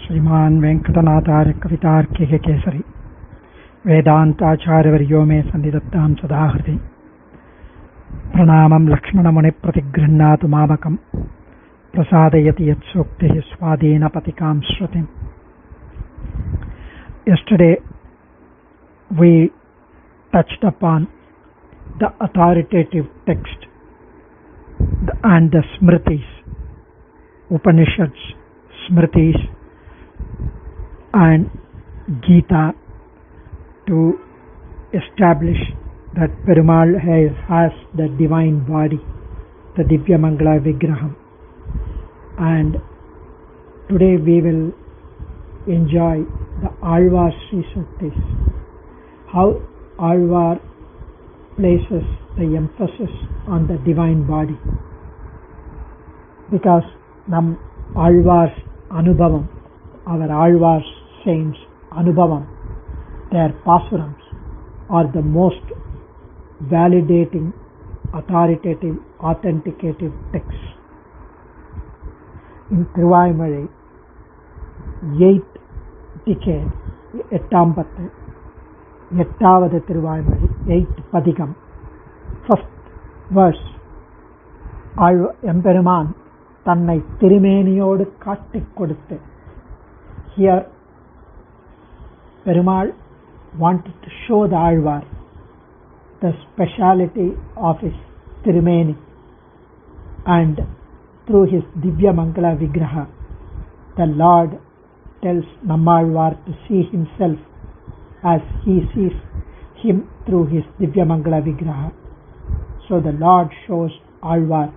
श्रीमान वेंकटनाथार्य कवितार्किक केसरी वेदांताचार्यवर्यो मे सन्निधत्तां सदा हृदि प्रणामं लक्ष्मणमुनिप्रतिगृह्णातु मामकं प्रसादयति यत्सूक्तिः स्वाधीनपतिकां श्रुतिम्. Yesterday we touched upon the authoritative text and the Smritis, Upanishads, Smritis and Gita to establish that Perumal has the divine body, the Divya Mangala Vigraham. And today we will enjoy the Alvar Sri Suktis, how Alvar places the emphasis on the divine body, because Nam Alvar's Anubhavam, our Alvar's saints Anubhavam, their pasurams are the most validating, authoritative, authenticative texts. In Thiruvaimazhi, 8th decade, எட்டாம் பத்து, எட்டாவது Thiruvaimozhi, 8th பதிகம், 1st verse, எம்பெருமான் தன்னை திருமேனியோடு காட்டிக் கொடுத்து. Here Perumal wanted to show the Alvar the speciality of his Tirumeni, and through his Divya Mangala Vigraha the Lord tells Nammazhwar to see himself as he sees him through his Divya Mangala Vigraha. So the Lord shows Alvar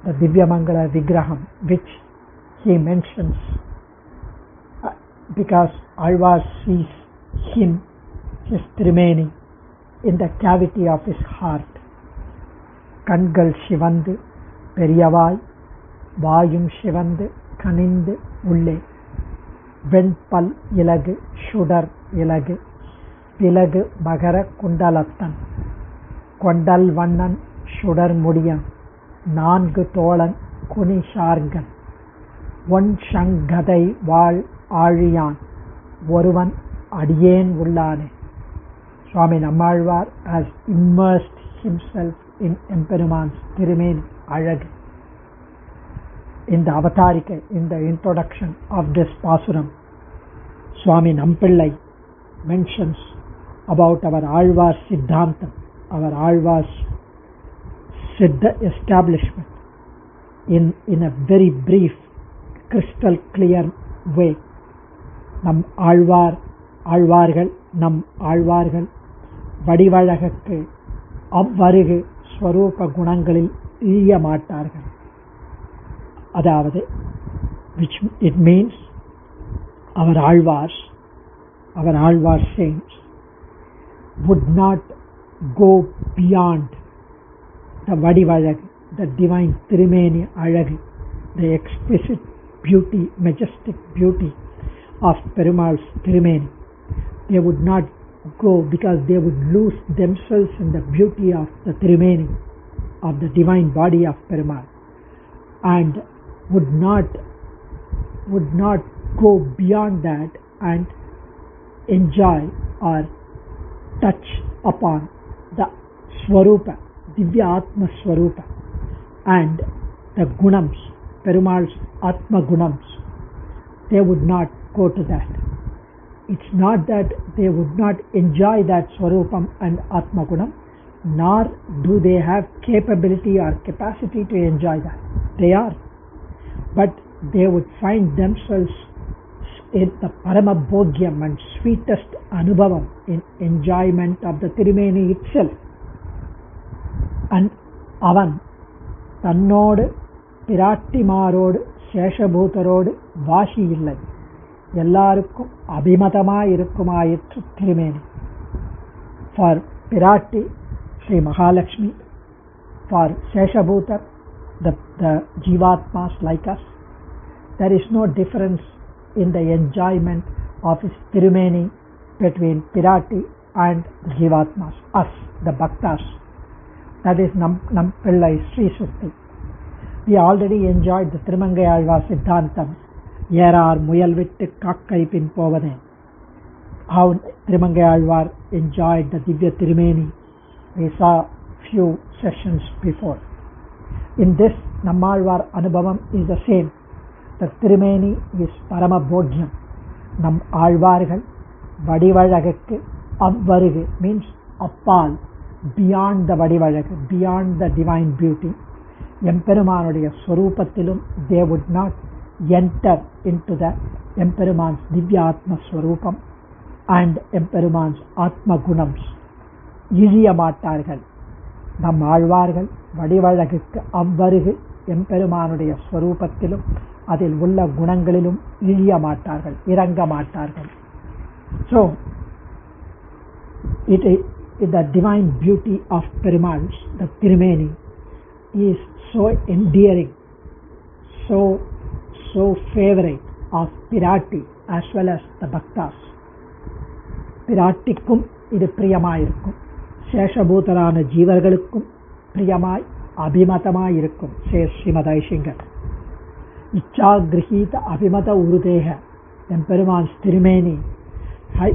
the Divya Mangala Vigraham, which he mentions because Alvar sees him, his Tirumeni, in the cavity of his heart. கண்கள் சிவந்து பெரியவாய் வாயும் சிவந்து கனிந்து உள்ளே வெண்பல் இலகு சுடர் இலகு பிலகு மகர குண்டலத்தன் கொண்டல் வண்ணன் சுடர் முடியன் நான்கு தோழன் குனிஷார்கன் ஒன் சங்கதை வாழ் ஆழியான் ஒருவன் அடியேன் உள்ளானே. Swami Nammazhwar has immersed himself in Emperuman's Tirumeni Azhagu. In the Avatarika, in the introduction of this Pasuram, Swami Nampillai mentions about our Alvar Siddhantam, our Alvar's Siddha establishment in a very brief, crystal clear way. நம் ஆழ்வார்கள் வடிவழகுக்கு அவ்வருகு ஸ்வரூப குணங்களில் ஈய மாட்டார்கள். அதாவது, which it means our Alvar saints would not go beyond the vadivalagu, the divine Tirumeni Azhagu, the exquisite beauty, majestic beauty of Perumal's Tirumeni. They would not go, because they would lose themselves in the beauty of the Tirumeni, of the divine body of Perumal, and would not go beyond that and enjoy or touch upon the Swarupa, Divya Atma Swarupa, and the Gunams, Perumal's Atma Gunams. They would not go to that. It's not that they would not enjoy that Swarupam and Atma Gunam, nor do they have capability or capacity to enjoy that. They are. But they would find themselves in the Parama Bhogyam and sweetest Anubhavam, in enjoyment of the Tirumeni itself. And Avan தன்னோடு பிராட்டிமாரோடு சேஷபூதரோடு வாசி இல்லை, எல்லாருக்கும் அபிமதமாயிருக்குமாயிற்று திருமேனி. For Pirati, Sri Mahalakshmi, for Seshabhutar, the Jivatmas like us, there is no difference in the enjoyment of his Tirumeni between Pirati and the Jivatmas, us, the Bhaktas. That is Nampillai Sri Sukti. We already enjoyed the Thirumangai Alvar Siddhantam ஏறார் முயல் விட்டு காக்கை பின் போவதே. How Trimangai enjoyed the Divya Tirumeni, we saw few sessions before. In this Nammazhwar Anubhavam is the same. The Tirumeni is Parama Bhogyam. Nam Alvargal Vadivazhagakku Avvarugu means appal, beyond the Vadivazhagakku, beyond the divine beauty. Emperumanuடைய ஸ்வரூபத்திலும் they would not enter into the Emperuman's Divya Atma Swarupam and Emperuman's Atma Gunams. இழிய மாட்டார்கள். நம் ஆழ்வார்கள் வடிவழகுக்கு அவ்வருகு எம்பெருமானுடைய ஸ்வரூபத்திலும் அதில் உள்ள குணங்களிலும் இழிய மாட்டார்கள், இறங்க மாட்டார்கள். So, the divine beauty of Perumal's, the Tirumeni, is so endearing, so favorite of Pirati as well as the Bhaktas. Pirattikkum இது பிரியமாயிருக்கும், சேஷபூதரான ஜீவர்களுக்கும் பிரியமாய் அபிமதமாயிருக்கும். ஸ்ரீமத் ஐசிங்கர். இச்சா கிரகீத அபிமத உருதேக எம்பெருமான்ஸ் திருமேனி.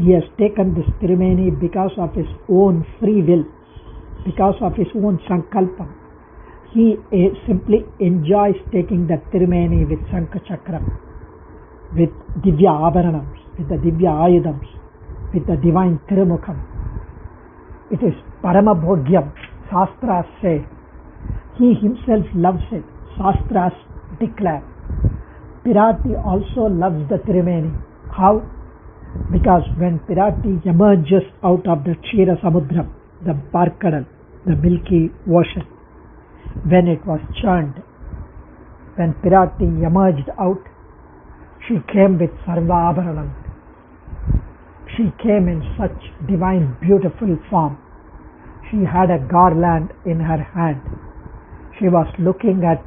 He has taken this Tirumeni because of his own free will, because of his own sankalpam. He simply enjoys taking the Tirumeni with Shankha Chakram, with Divya Abharanams, with the Divya Ayudams, with the divine Tirumukham. It is Parama Bhogyam, Shastras say. He himself loves it. Shastras declare. Pirati also loves the Tirumeni. How? Because when Pirati emerges out of the Kshira Samudram, the Parkadal, the milky ocean, when it was churned, when Pirati emerged out, she came with Sarva Abharanam. She came in such divine, beautiful form. She had a garland in her hand. She was looking at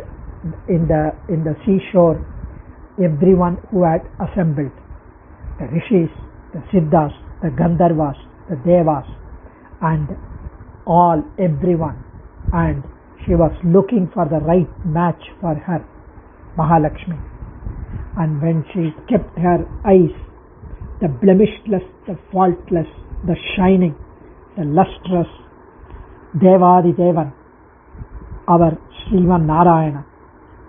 in the seashore everyone who had assembled. The Rishis, the Siddhas, the Gandharvas, the Devas, and everyone. And she was looking for the right match for her, Mahalakshmi. And when she kept her eyes, the blemishless, the faultless, the shining, the lustrous Devadi Devan, our Sriman Narayana,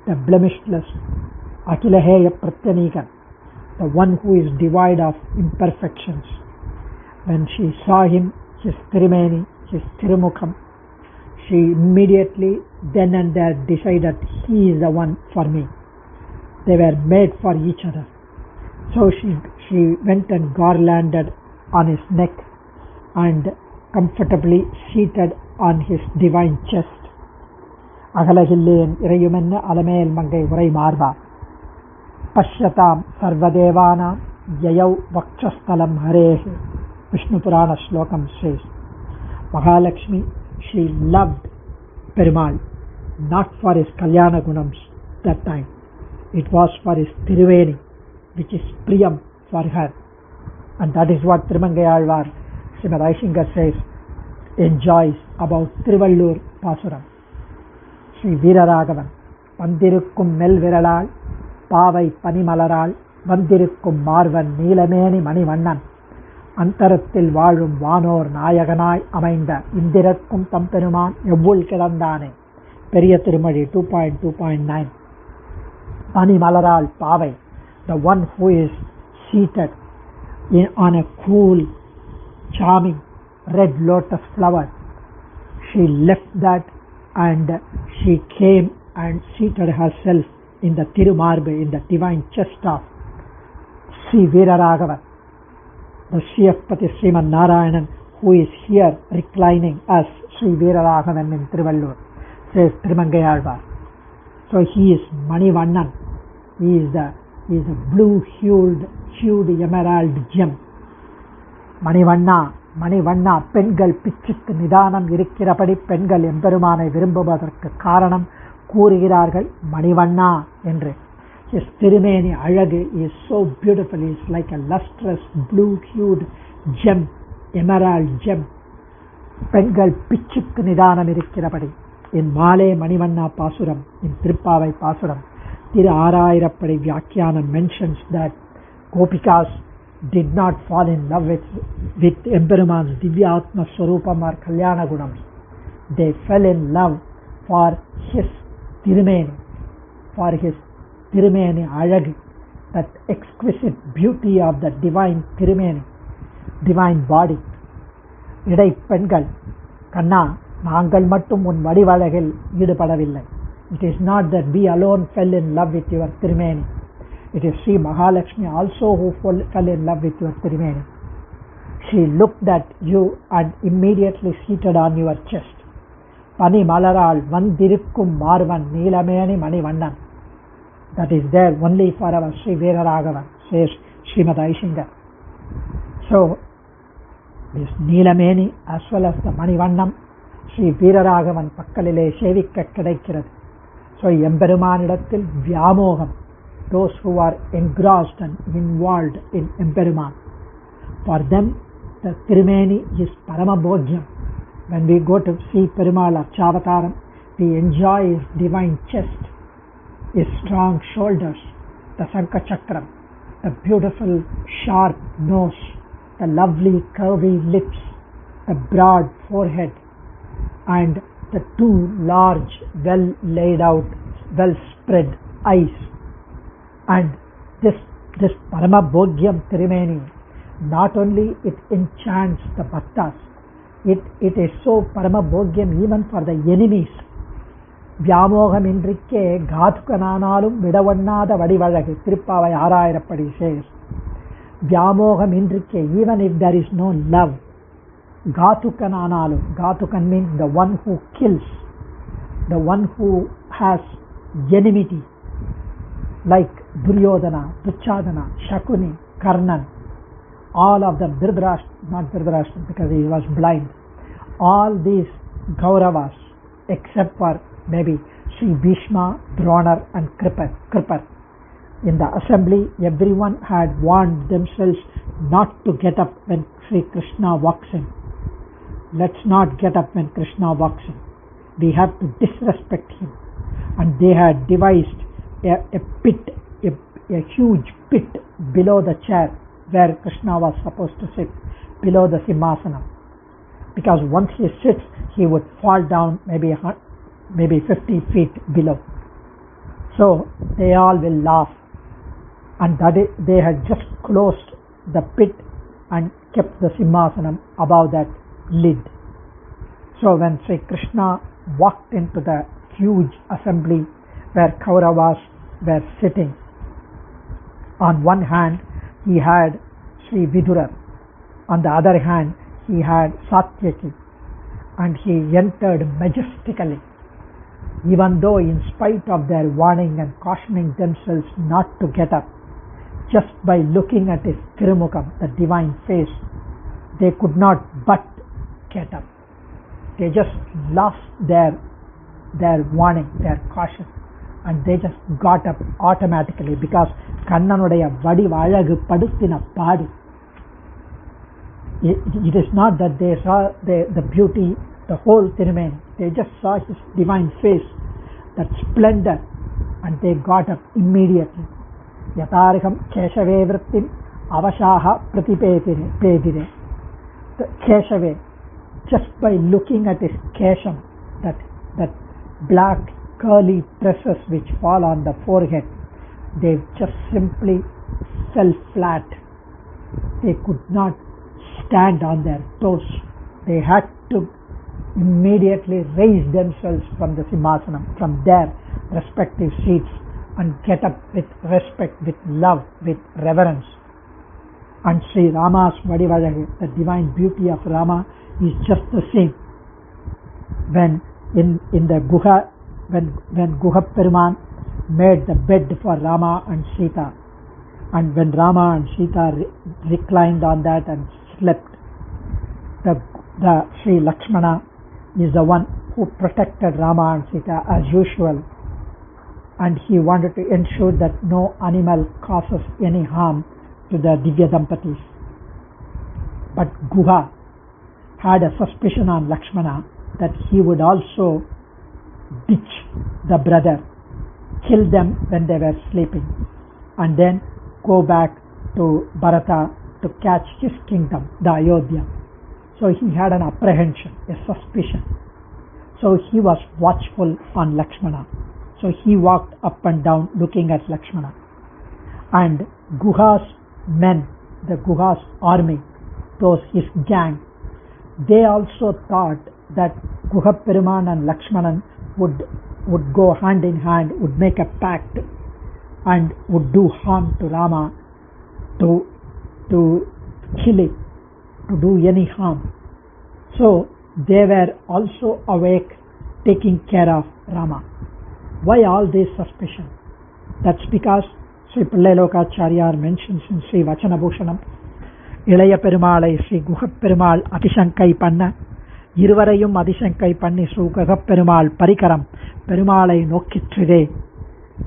the blemishless Akhilaheya Pratyanikan, the one who is devoid of imperfections. When she saw him, his Tirumeni, his Tirumukham, she immediately then and there decided he is the one for me. They were made for each other. So she went and garlanded on his neck and comfortably seated on his divine chest. Agalahilleyen irayumenna alamel mangai urai marva Pashyatam sarvadevanam yayau vakshasthalam harehe. Vishnu Purana Shlokam says, Mahalakshmi, she loved Perumal not for his Kalyana Gunams that time. It was for his Tiruveni, which is Priyam for her. And that is what Trimangai Srimad Aishingar says, enjoys about Trivallur Pasuram. Sri Veeraragavan, Vandirukkum Mel Viralal, Pavai Panimalaral, Vandirukkum Marvan Neelameni Manivannan, Antarathil Vazhum Vanor Nayaganai Amainda, Indirakkum Tamperuman Ebbul Kedandane, Periya Tirumazhi 2.2.9. Panimalaral Pavai, the one who is seated on a cool, charming red lotus flower. She left that and she came and seated herself in the Tirumarbe, in the divine chest of Sri Veeraragavan, the Sriyapati Sriman Narayanan, who is here reclining as Sri Veeraragavan in Trivallur, says Trimangai. So he is Manivannan. He is a blue-hued emerald gem. மணிவண்ணா பெண்கள் பிச்சுக்கு நிதானம் இருக்கிறபடி பெண்கள் எம்பெருமானை விரும்புவதற்கு காரணம் கூறுகிறார்கள் மணிவண்ணா என்று. His திருமேனி அழகு is so beautiful. He is like a lustrous blue-hued gem, emerald gem. பெண்கள் பிச்சுக்கு நிதானம் இருக்கிறபடி. In Male Manivanna Pasuram, in Trippavai Pasuram, Thiru Aarayirappadi Vyakyanam mentions that Gopikas did not fall in love with Emperuman's Divya Atma Swarupam or Kalyana Gunams. They fell in love for his Tirumeni, Azhagi, that exquisite beauty of the divine Tirumeni, divine body. இடை பெண்கள், கண்ணா நாங்கள் மட்டும் உன் வடிவழகில் ஈடுபடவில்லை. It is not that we alone fell in love with your Tirumeni. It is Sri Mahalakshmi also who fell in love with your Tirumeni. She looked at you and immediately seated on your chest. Pani Malaral Vandirikkum Marvan Neelameni Manivannan. That is there only for our Sri Veeraraghavan, says Srimad Aishingar. So, this Neelameni as well as the Manivannam, Sri Veeraraghavan Pakkalile Sevikka Kedaikirathu. So, Emperumanidathil Vyamogam, those who are engrossed and involved in Emperuman, for them the Tirumeni is Paramabhogyam. When we go to see Perumal Archavataram, we enjoy his divine chest, his strong shoulders, the Sankha Chakram, the beautiful sharp nose, the lovely curvy lips, the broad forehead, and the two large, well laid out, well spread eyes. And this Paramabhogyam Tirumeni, not only it enchants the bhaktas, it is so Paramabhogyam even for the enemies. Vyamogam Indrikke Ghathukananalum Vidavannada Vadivazhagi, Tirupavai Aarayirappadi says. Vyamogam Indrikke, even if there is no love, Ghathukananalum, Ghathukan means the one who kills, the one who has enmity, like Duryodhana, Duchadana, Shakuni, Karnan, all of them, not Dhritarashtra because he was blind, all these Kauravas except for maybe Sri Bhishma, Dronar and Kripar. In the assembly, everyone had warned themselves not to get up when Sri Krishna walks in. Let's not get up when Krishna walks in. We have to disrespect him. And they had devised a pit, a huge pit below the chair where Krishna was supposed to sit, below the Simhasanam. Because once he sits, he would fall down maybe 50 feet below. So they all will laugh. And they had just closed the pit and kept the Simhasanam above that lid. So when Sri Krishna walked into the huge assembly where Kauravas were sitting, on one hand he had Sri Vidura, on the other hand he had Satyaki, and he entered majestically, even though in spite of their warning and cautioning themselves not to get up, just by looking at his Tirumukam, the divine face, they could not but get up. They just lost their warning, their caution, and they just got up automatically because Kannanudaya Vadivazhagu Paduttina Padu. It is not that they saw the beauty, the whole Tirumeni. They just saw his divine face, that splendor, and they got up immediately. Yatarikam Keshave Vrittim Avashaha Pratipedire. The Keshave, just by looking at his Kesham, that black curly tresses which fall on the forehead, they just simply fell flat. They could not stand on their toes. They had to immediately raise themselves from the Simhasanam, from their respective seats, and get up with respect, with love, with reverence. And Sri Rama's Vadivazhagi, the divine beauty of Rama, is just the same. When in the Guha, when Guha Peruman made the bed for Rama and Sita, and when Rama and Sita reclined on that and slept, the Sri Lakshmana is the one who protected Rama and Sita as usual, and he wanted to ensure that no animal causes any harm to the Divya Dampatis. But Guha had a suspicion on Lakshmana that he would also ditch the brother kill them when they were sleeping, and then go back to Bharata to catch his kingdom, the Ayodhya. So he had an apprehension, a suspicion. So he was watchful on Lakshmana. So he walked up and down looking at Lakshmana. And Guha's men, the Guha's army, those his gang, they also thought that Guha Peruman and Lakshmanan would go hand in hand, would make a pact and would do harm to Rama, to kill it, to do any harm. So they were also awake, taking care of Rama. Why all this suspicion? That's because Sri Pillai Lokacharya mentions in Sri Vachanabhushanam, Ilaya Perumalai Sri Guha Perumal Atishankai Panna, இருவரையும் அதிசங்கை பண்ணி சுகப் பெருமாள் பரிகரம் பெருமாளை நோக்கிற்றதே.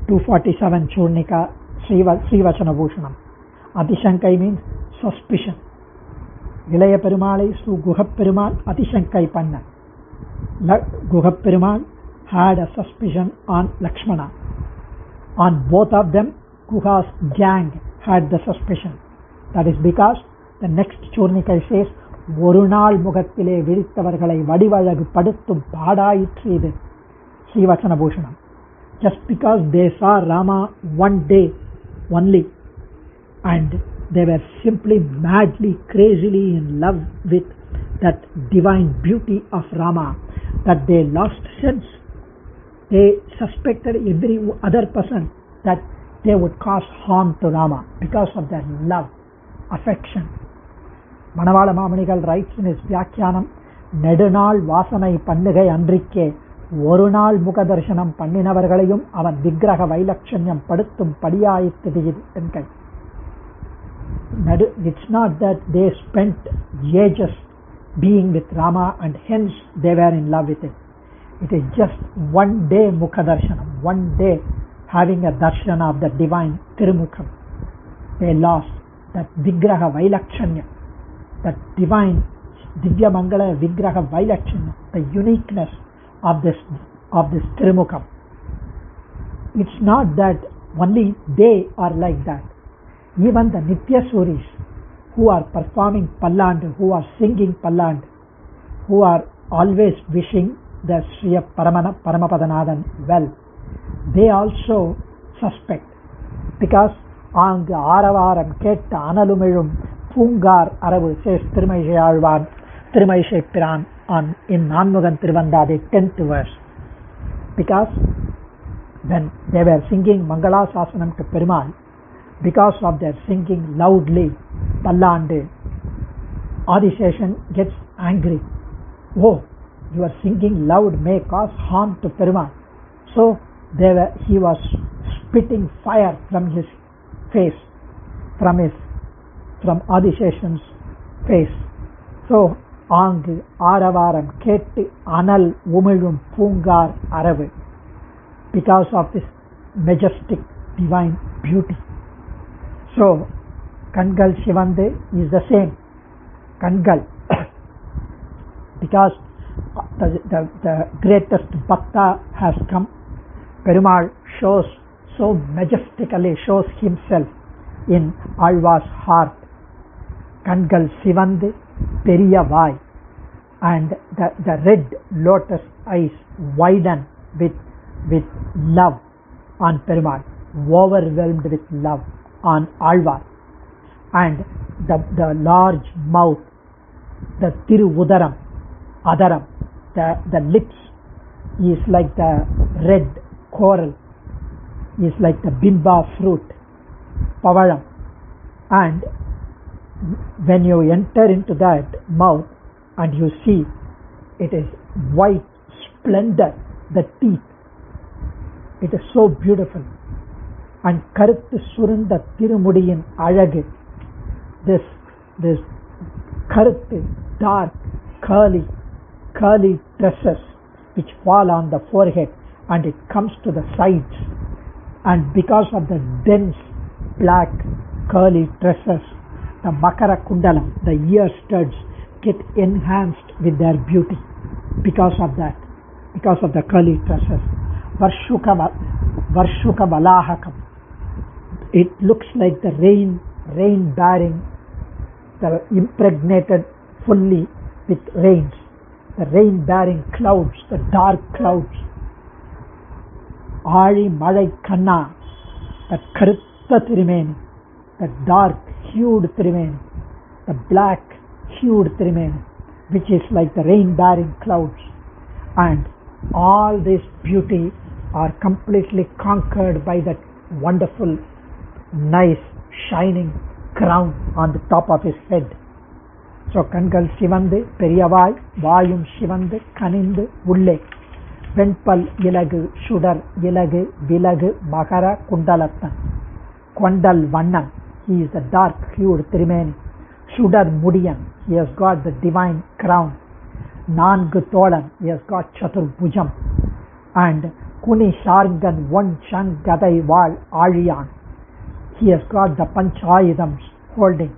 247 Churnika Srivachanabhushanam. Adishankai means suspicion. Ilaya Perumalai Sri Guhap Perumal Adishankai Panna. Guhap Perumal had a suspicion on Lakshmana. On both of them, Guha's gang had the suspicion. That is because the next Churnika says, ஒரு நாள் முகத்திலே விரித்தவர்களை வடிவழகு படுத்தும் பாடாயிற்று இது ஸ்ரீவச்சனபூஷணம். Just because they saw Rama one day only and they were simply madly, crazily in love with that divine beauty of Rama that they lost sense. They suspected every other person that they would cause harm to Rama because of their love, affection. Manavala Mamanigal writes in his Vyakyanam, நெடுநாள் வாசனை பண்ணுகை அன்றிக்கே ஒரு நாள் முகதர்சனம் பண்ணினவர்களையும் அவன் விக்கிரக வைலட்சண்யம் படுத்தும் படியாயிற்று என்கை. It's not that they spent ages being with Rama and hence they were in love with him. It is just one day mukhadarshanam, one day having a darshan of the divine Tirumukham. They lost that vigraha vailakshanyam, that divine Divya Mangala Vigraham Vailakshana, the uniqueness of this Tirumukham. It's not that only they are like that. Even the Nitya Suris who are performing Palland, who are singing Palland, who are always wishing the Sriya Paramapadanathan well, they also suspect because on the Aravaram Ketta Analumilum Pungar Arabu says Tirmaishay Alvan, Tirmaishay Piran in Nanmugan Tiruvandadi 10th verse. Because when they were singing Mangala Sasanam to Perumal, because of their singing loudly Pallande, Adisheshan gets angry. Oh, you are singing loud may cause harm to Perumal. So he was spitting fire from his face, from Adisheshan's face. So, Ang Aravaram Ketti Anal Umilum Pungar Aravu, because of this majestic divine beauty. So, Kangal Shivande is the same. Kangal, because the greatest Bhakta has come, Perumal shows so majestically shows himself in Alva's heart. Kangal Sivande Periya Vai, and the red lotus eyes widen with love on Perumal, overwhelmed with love on Alvar, and the large mouth, the Tiruvudaram, Adaram, the lips is like the red coral, is like the Bimba fruit, Pavaram, and when you enter into that mouth and you see it is white splendor, the teeth, it is so beautiful. And Karuthu Surunda Tirumudiyin Alagu, this Karuthu dark curly tresses which fall on the forehead and it comes to the sides, and because of the dense black curly tresses, the Makara Kundalam, the ear studs get enhanced with their beauty because of that, because of the curly tresses. Varshuka Valahakam. It looks like the rain bearing, the impregnated fully with rains, the rain bearing clouds, the dark clouds. Aachi Malai Kanna, the Karutta Tirumeni, the dark hued Tirumeni, the black hued Tirumeni, which is like the rain bearing clouds. And all this beauty are completely conquered by that wonderful, nice, shining crown on the top of his head. So கண்கள் சிவந்து பெரியவாய் வாயும் சிவந்து கனிந்து உள்ளே வெண்பல் இலகு சுடர் இலகு விலகு மகர குண்டலத்தன் கொண்டல் வண்ணன், he is the dark hued Tirumeni. சுடர் Mudiyan, he has got the divine crown. நான்கு தோழன், he has got சதுர்புஜம். And குனி சார்கன் ஒன் சங் கதை வாழ் ஆழியான், he has got the panchayudams holding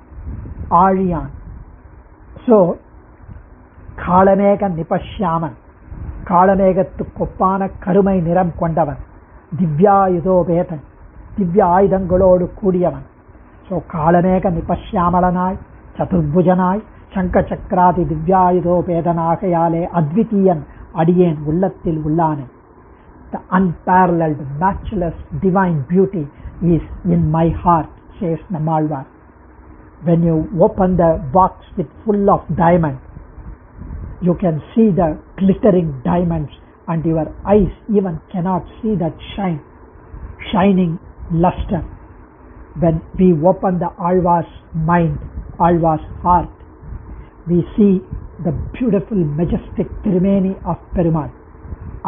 Aazhiyan. So காளமேக நிபஷ்யாமன், காளமேகத்துக்கொப்பான கருமை நிறம் கொண்டவன். திவ்யாயுதோபேதன், திவ்ய ஆயுதங்களோடு கூடியவன். ஸோ காளமேக நிபஷ்யாமலனாய் சதுர்புஜனாய் சங்க சக்கராதி திவ்யாயுதோபேதனாகையாலே அத்விதீயன் அடியேன் உள்ளத்தில் உள்ளானே. The unparalleled, matchless, divine beauty is in my heart, says Nammazhwar. When you open the box with full of diamonds, you can see the glittering diamonds and your eyes even cannot see that shining luster. When we open the Alva's mind, Alva's heart, we see the beautiful, majestic Tirumeni of Perumal.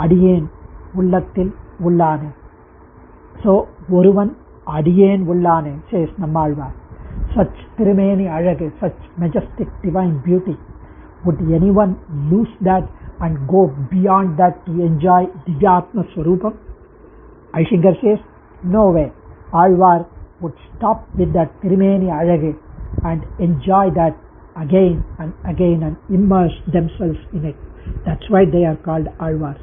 Adiyen உள்ளத்தில் உள்ளானே. So ஒருவன் அடியேன் உள்ளானே, says Nammazhwar. Such Tirumeni அழகு, such majestic divine beauty, would anyone lose that and go beyond that to enjoy Divyatma Swarupam? Aishinger says, no way. Alvar would stop with that Tirumeni அழகு and enjoy that again and again and immerse themselves in it. That's why they are called Alvars.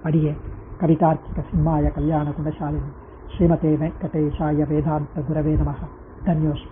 Adiye Kavitarthika Simhaya Kalyana Gunashalini Srimate Venkateshaya Vedanta Gurave Namaha. Dhanyos.